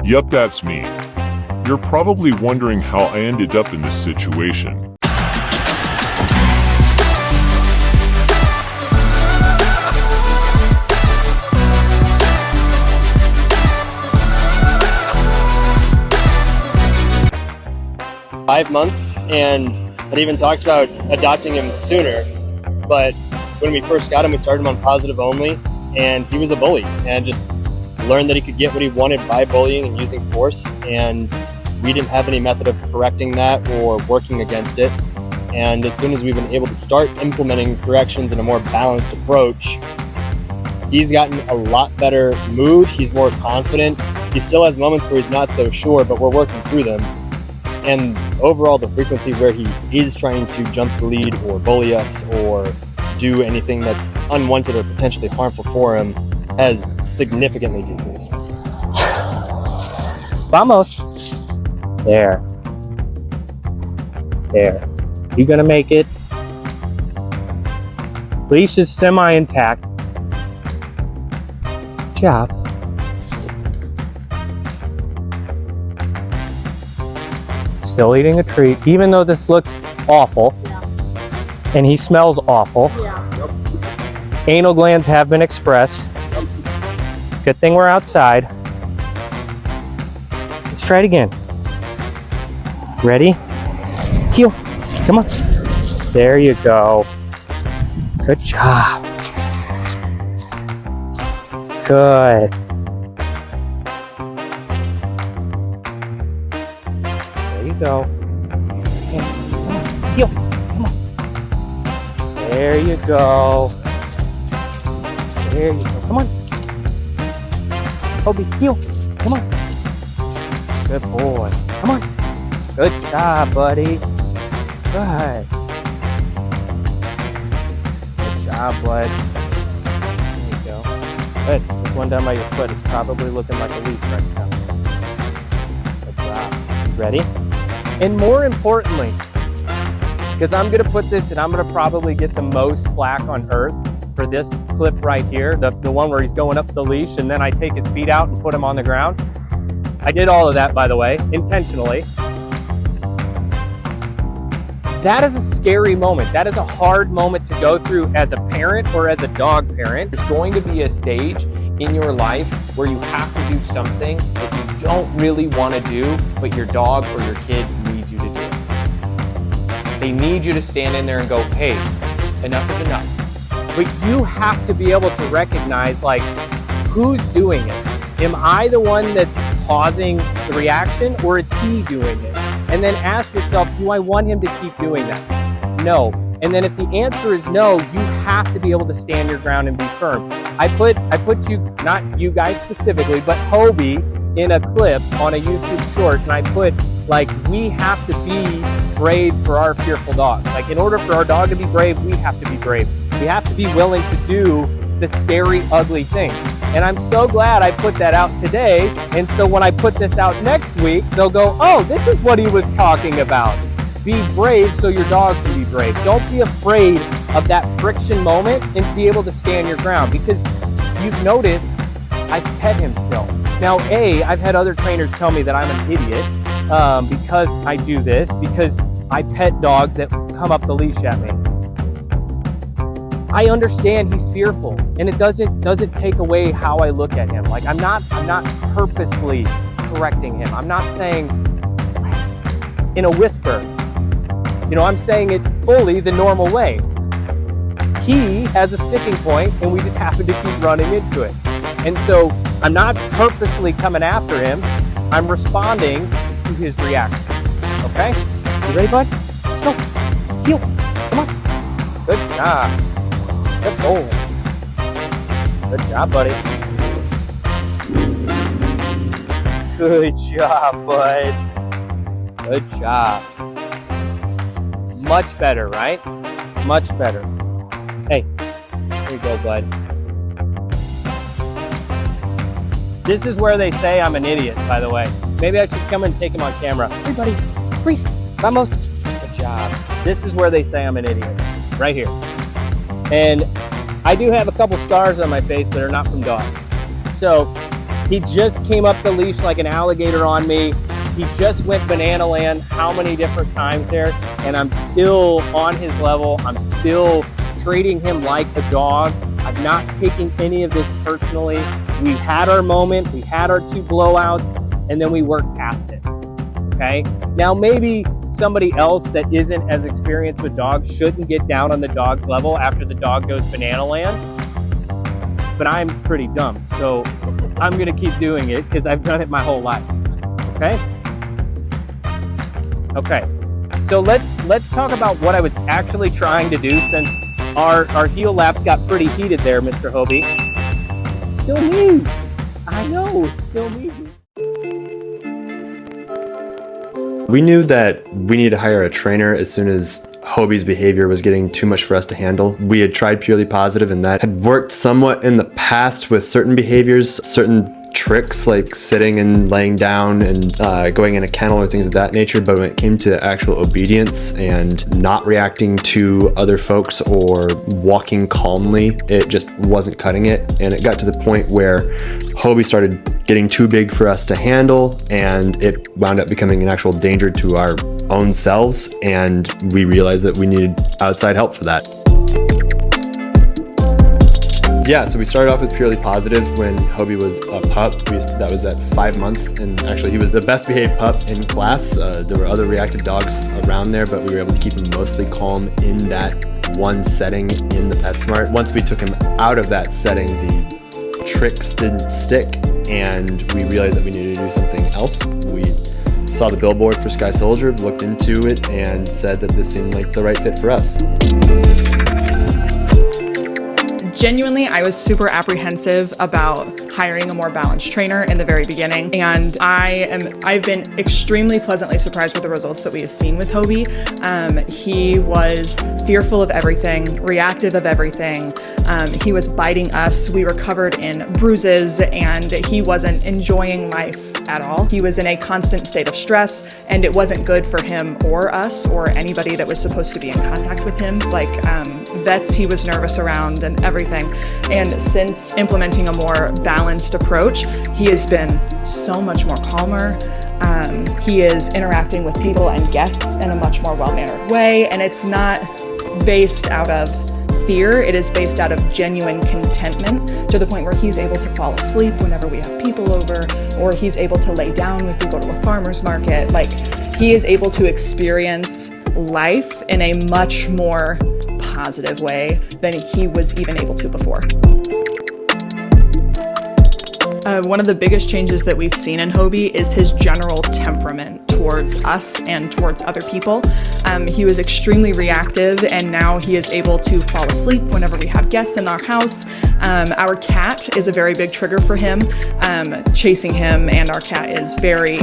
Yup, that's me. You're probably wondering how I ended up in this situation. "5 months, and I'd even talked about adopting him sooner, but when we first got him, we started him on positive only, and he was a bully, and just learned that he could get what he wanted by bullying and using force, and we didn't have any method of correcting that or working against it. And as soon as we've been able to start implementing corrections in a more balanced approach, he's gotten a lot better mood, he's more confident, he still has moments where he's not so sure, but we're working through them. And overall, the frequency where he is trying to jump the lead or bully us or do anything that's unwanted or potentially harmful for him has significantly decreased." Vamos. There. There. You gonna make it? Leash is semi-intact. Good job. Still eating a treat, even though this looks awful. Yeah. And he smells awful. Yeah. Anal glands have been expressed. Good thing we're outside. Let's try it again. Ready? Heel. Come on. There you go. Good job. Good. There you go. Okay. Come on. Heel. Come on. There you go. There you go. Come on. Hobie, heel. Come on. Good boy. Come on. Good job, buddy. Good. Good job, bud. There you go. Good. This one down by your foot is probably looking like a leaf right now. Good job. You ready? And more importantly, because I'm going to put this and I'm going to probably get the most flack on earth for this clip right here, the one where he's going up the leash and then I take his feet out and put him on the ground. I did all of that, by the way, intentionally. That is a scary moment. That is a hard moment to go through as a parent or as a dog parent. There's going to be a stage in your life where you have to do something that you don't really want to do, but your dog or your kid needs you to do it. They need you to stand in there and go, "Hey, enough is enough." But you have to be able to recognize, like, who's doing it? Am I the one that's causing the reaction, or is he doing it? And then ask yourself, do I want him to keep doing that? No. And then if the answer is no, you have to be able to stand your ground and be firm. I put you, not you guys specifically, but Hobie in a clip on a YouTube short, and I put, like, we have to be brave for our fearful dog. Like, in order for our dog to be brave, we have to be brave. We have to be willing to do the scary, ugly things. And I'm so glad I put that out today. And so when I put this out next week, they'll go, "Oh, this is what he was talking about." Be brave so your dog can be brave. Don't be afraid of that friction moment and be able to stand your ground, because you've noticed I pet him still. Now, I've had other trainers tell me that I'm an idiot because I do this, because I pet dogs that come up the leash at me. I understand he's fearful, and it doesn't take away how I look at him. Like, I'm not purposely correcting him. I'm not saying in a whisper. You know, I'm saying it fully the normal way. He has a sticking point, and we just happen to keep running into it. And so I'm not purposely coming after him. I'm responding to his reaction. Okay? You ready, bud? Let's go. Heel. Come on. Good job. Good boy. Good job, buddy. Good job, bud. Good job. Much better, right? Much better. Hey, here you go, bud. This is where they say I'm an idiot, by the way. Maybe I should come and take him on camera. Hey, buddy. Free. Vamos. Good job. This is where they say I'm an idiot. Right here. And I do have a couple scars on my face that are not from dogs. So He just came up the leash like an alligator on me. He just went banana land how many different times there, and I'm still on his level. I'm still treating him like a dog. I'm not taking any of this personally. We had our moment, we had our 2 blowouts, and then we worked past it, okay? Now maybe somebody else that isn't as experienced with dogs shouldn't get down on the dog's level after the dog goes banana land, but I'm pretty dumb, so I'm gonna keep doing it because I've done it my whole life, okay? Okay, so let's talk about what I was actually trying to do, since our heel laps got pretty heated there, Mr. Hobie. It's still me. I know, it's still me. We knew that we needed to hire a trainer as soon as Hobie's behavior was getting too much for us to handle. We had tried Purely Positive, and that had worked somewhat in the past with certain behaviors, certain tricks like sitting and laying down and going in a kennel or things of that nature, but when it came to actual obedience and not reacting to other folks or walking calmly, it just wasn't cutting it. And it got to the point where Hobie started getting too big for us to handle, and it wound up becoming an actual danger to our own selves, and we realized that we needed outside help for that. Yeah, so we started off with Purely Positive when Hobie was a pup. That was at 5 months, and actually he was the best behaved pup in class. There were other reactive dogs around there, but we were able to keep him mostly calm in that one setting in the PetSmart. Once we took him out of that setting, the tricks didn't stick, and we realized that we needed to do something else. We saw the billboard for Sky Soldier, looked into it, and said that this seemed like the right fit for us. Genuinely, I was super apprehensive about hiring a more balanced trainer in the very beginning, and I've been extremely pleasantly surprised with the results that we have seen with Hobie. He was fearful of everything, reactive of everything. He was biting us. We were covered in bruises, and he wasn't enjoying life at all. He was in a constant state of stress, and it wasn't good for him or us or anybody that was supposed to be in contact with him. Like vets, he was nervous around and everything. And since implementing a more balanced approach, he has been so much more calmer. He is interacting with people and guests in a much more well-mannered way, and it's not based out of fear. It is based out of genuine contentment, to the point where he's able to fall asleep whenever we have people over, or he's able to lay down if we go to a farmer's market. Like, he is able to experience life in a much more positive way than he was even able to before. One of the biggest changes that we've seen in Hobie is his general temperament towards us and towards other people. He was extremely reactive, and now he is able to fall asleep whenever we have guests in our house. Our cat is a very big trigger for him, chasing him, and our cat is very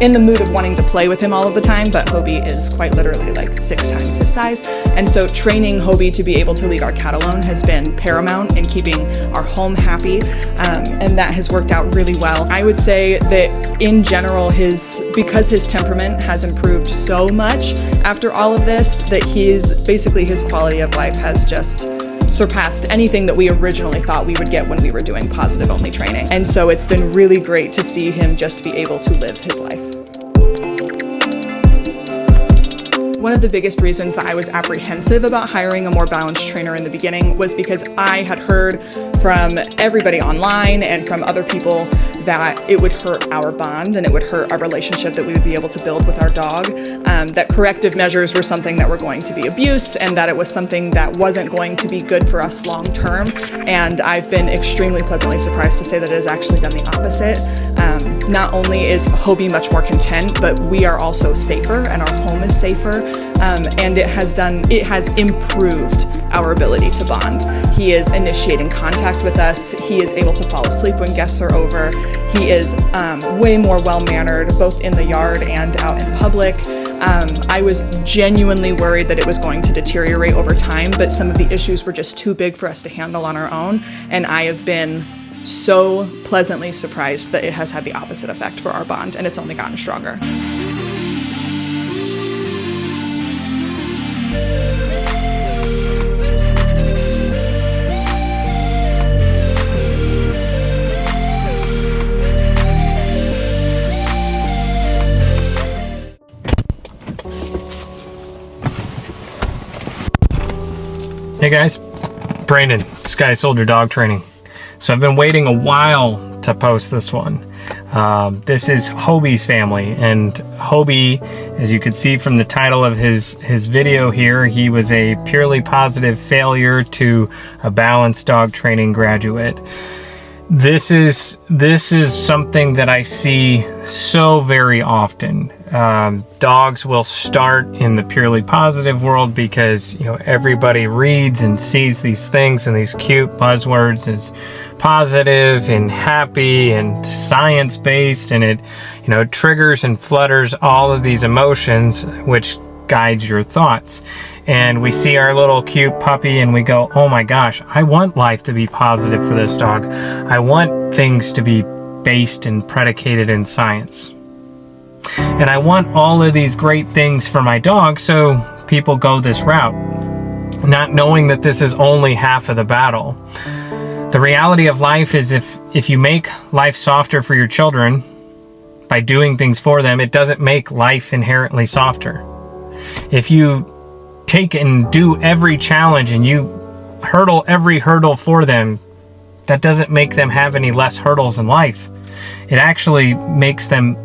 in the mood of wanting to play with him all of the time, but Hobie is quite literally like 6 times his size. And so training Hobie to be able to leave our cat alone has been paramount in keeping our home happy, and that has worked out really well. I would say that in general, because his temperament has improved so much after all of this, that his quality of life has just surpassed anything that we originally thought we would get when we were doing positive only training. And so it's been really great to see him just be able to live his life. One of the biggest reasons that I was apprehensive about hiring a more balanced trainer in the beginning was because I had heard from everybody online and from other people that it would hurt our bond and it would hurt our relationship that we would be able to build with our dog, that corrective measures were something that were going to be abuse, and that it was something that wasn't going to be good for us long term. And I've been extremely pleasantly surprised to say that it has actually done the opposite. Not only is Hobie much more content, but we are also safer, and our home is safer. And it has improved our ability to bond. He is initiating contact with us. He is able to fall asleep when guests are over. He is way more well-mannered, both in the yard and out in public. I was genuinely worried that it was going to deteriorate over time, but some of the issues were just too big for us to handle on our own, and I have been so pleasantly surprised that it has had the opposite effect for our bond, and it's only gotten stronger. Hey guys, Brandon, Sky Soldier Dog Training. So I've been waiting a while to post this one. This is Hobie's family, and Hobie, as you can see from the title of his video here, he was a purely positive failure to a balanced dog training graduate. This is something that I see so very often. Dogs will start in the purely positive world because, you know, everybody reads and sees these things and these cute buzzwords as positive and happy and science-based, and it, you know, triggers and flutters all of these emotions which guides your thoughts. And we see our little cute puppy and we go, oh my gosh, I want life to be positive for this dog. I want things to be based and predicated in science. And I want all of these great things for my dog, so people go this route, not knowing that this is only half of the battle. The reality of life is if you make life softer for your children by doing things for them, it doesn't make life inherently softer. If you take and do every challenge and you hurdle every hurdle for them, that doesn't make them have any less hurdles in life. It actually makes them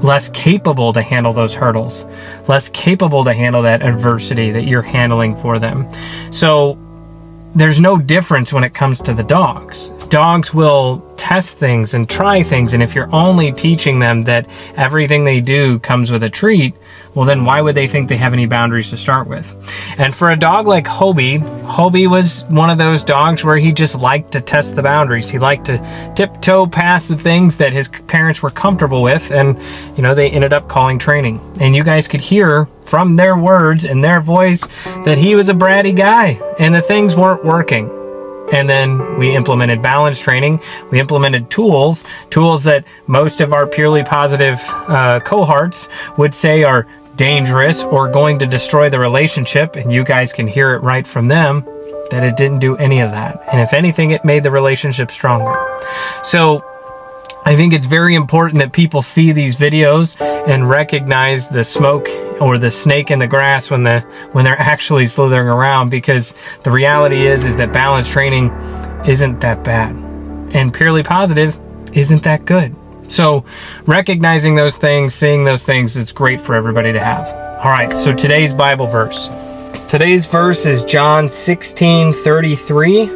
less capable to handle those hurdles, less capable to handle that adversity that you're handling for them. So there's no difference when it comes to the dogs. Dogs will test things and try things, and if you're only teaching them that everything they do comes with a treat, well then why would they think they have any boundaries to start with? And for a dog like Hobie, Hobie was one of those dogs where he just liked to test the boundaries. He liked to tiptoe past the things that his parents were comfortable with, and you know, they ended up calling training. And you guys could hear from their words and their voice that he was a bratty guy and the things weren't working. And then we implemented balance training. We implemented tools that most of our purely positive cohorts would say are dangerous or going to destroy the relationship. And you guys can hear it right from them that it didn't do any of that. And if anything, it made the relationship stronger. So I think it's very important that people see these videos and recognize the smoke or the snake in the grass when they're actually slithering around, because the reality is that balance training isn't that bad and purely positive isn't that good. So recognizing those things, seeing those things, it's great for everybody to have. All right, so today's Bible verse. Today's verse is John 16:33.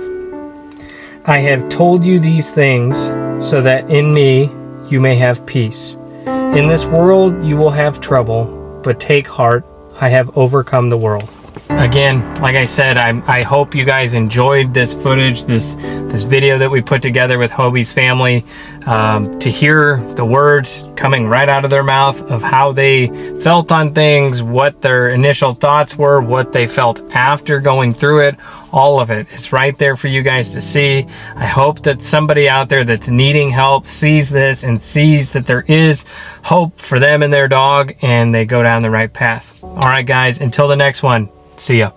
I have told you these things so that in me you may have peace. In this world you will have trouble, but take heart, I have overcome the world. Again, like I said, I hope you guys enjoyed this footage, this video that we put together with Hobie's family. To hear the words coming right out of their mouth of how they felt on things, what their initial thoughts were, what they felt after going through it, all of it. It's right there for you guys to see. I hope that somebody out there that's needing help sees this and sees that there is hope for them and their dog, and they go down the right path. All right, guys, until the next one, see ya.